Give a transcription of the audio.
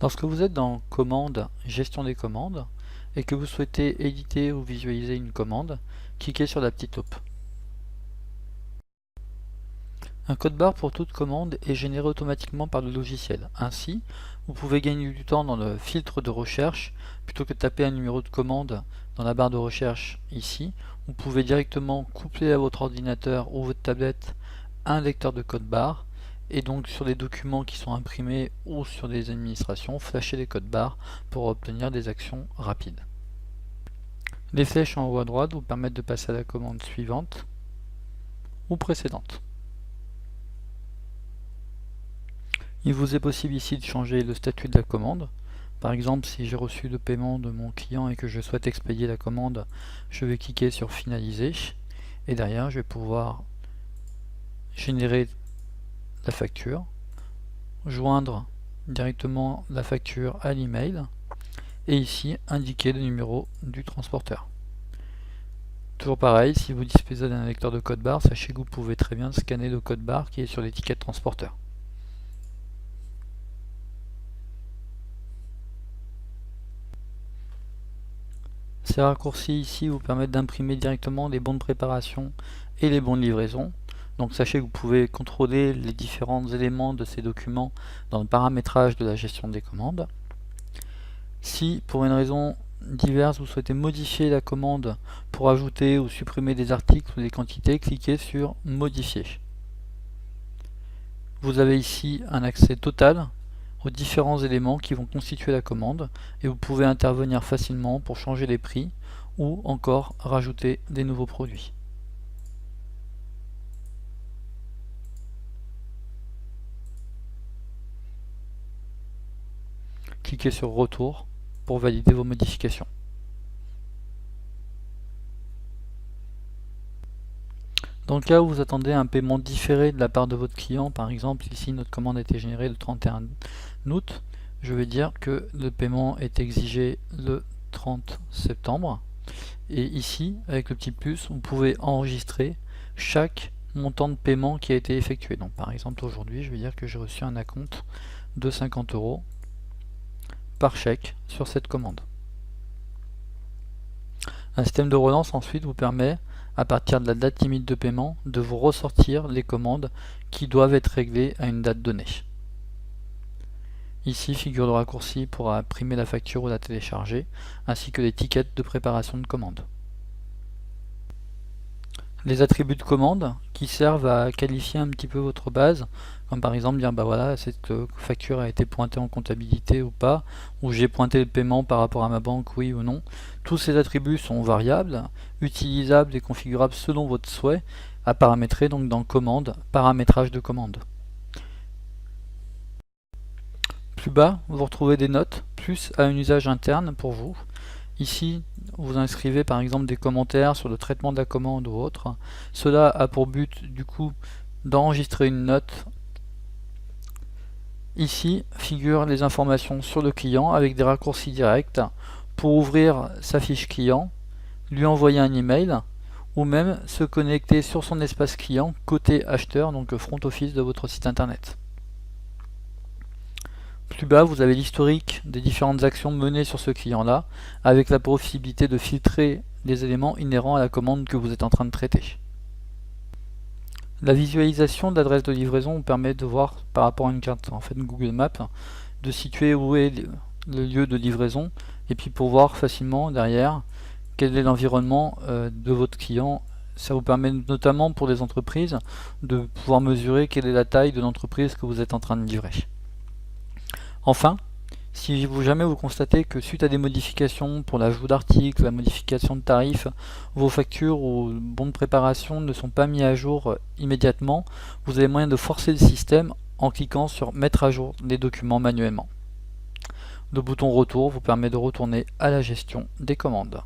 Lorsque vous êtes dans Commande, Gestion des commandes, et que vous souhaitez éditer ou visualiser une commande, cliquez sur la petite loupe. Un code barre pour toute commande est généré automatiquement par le logiciel. Ainsi, vous pouvez gagner du temps dans le filtre de recherche. Plutôt que de taper un numéro de commande dans la barre de recherche ici, vous pouvez directement coupler à votre ordinateur ou votre tablette un lecteur de code barre, et donc sur les documents qui sont imprimés ou sur des administrations, flasher les codes barres pour obtenir des actions rapides. Les flèches en haut à droite vous permettent de passer à la commande suivante ou précédente. Il vous est possible ici de changer le statut de la commande. Par exemple, si j'ai reçu le paiement de mon client et que je souhaite expédier la commande, je vais cliquer sur finaliser et derrière je vais pouvoir générer la facture, joindre directement la facture à l'email et ici indiquer le numéro du transporteur. Toujours pareil, si vous disposez d'un lecteur de code barre, sachez que vous pouvez très bien scanner le code barre qui est sur l'étiquette transporteur. Ces raccourcis ici vous permettent d'imprimer directement les bons de préparation et les bons de livraison. Donc sachez que vous pouvez contrôler les différents éléments de ces documents dans le paramétrage de la gestion des commandes. Si pour une raison diverse vous souhaitez modifier la commande pour ajouter ou supprimer des articles ou des quantités, cliquez sur modifier. Vous avez ici un accès total aux différents éléments qui vont constituer la commande et vous pouvez intervenir facilement pour changer les prix ou encore rajouter des nouveaux produits. Cliquez sur retour pour valider vos modifications. Dans le cas où vous attendez un paiement différé de la part de votre client, par exemple ici notre commande a été générée le 31 août, je vais dire que le paiement est exigé le 30 septembre. Et ici, avec le petit plus, vous pouvez enregistrer chaque montant de paiement qui a été effectué. Donc par exemple aujourd'hui, je vais dire que j'ai reçu un acompte de 50 € par chèque sur cette commande. Un système de relance ensuite vous permet, à partir de la date limite de paiement, de vous ressortir les commandes qui doivent être réglées à une date donnée. Ici figure le raccourci pour imprimer la facture ou la télécharger, ainsi que les tickets de préparation de commande. Les attributs de commande qui servent à qualifier un petit peu votre base, comme par exemple dire bah voilà, cette facture a été pointée en comptabilité ou pas, ou j'ai pointé le paiement par rapport à ma banque, oui ou non. Tous ces attributs sont variables, utilisables et configurables selon votre souhait, à paramétrer donc dans commande, paramétrage de commande. Plus bas, vous retrouvez des notes, plus à un usage interne pour vous. Ici, vous inscrivez par exemple des commentaires sur le traitement de la commande ou autre. Cela a pour but du coup d'enregistrer une note. Ici figurent les informations sur le client avec des raccourcis directs pour ouvrir sa fiche client, lui envoyer un email ou même se connecter sur son espace client côté acheteur, donc front office de votre site internet. Plus bas, vous avez l'historique des différentes actions menées sur ce client-là, avec la possibilité de filtrer les éléments inhérents à la commande que vous êtes en train de traiter. La visualisation de l'adresse de livraison vous permet de voir par rapport à une carte, en fait Google Maps, de situer où est le lieu de livraison, et puis pour voir facilement derrière quel est l'environnement de votre client. Ça vous permet notamment pour les entreprises de pouvoir mesurer quelle est la taille de l'entreprise que vous êtes en train de livrer. Enfin, si jamais vous constatez que suite à des modifications pour l'ajout d'articles, la modification de tarifs, vos factures ou bons de préparation ne sont pas mis à jour immédiatement, vous avez moyen de forcer le système en cliquant sur mettre à jour les documents manuellement. Le bouton retour vous permet de retourner à la gestion des commandes.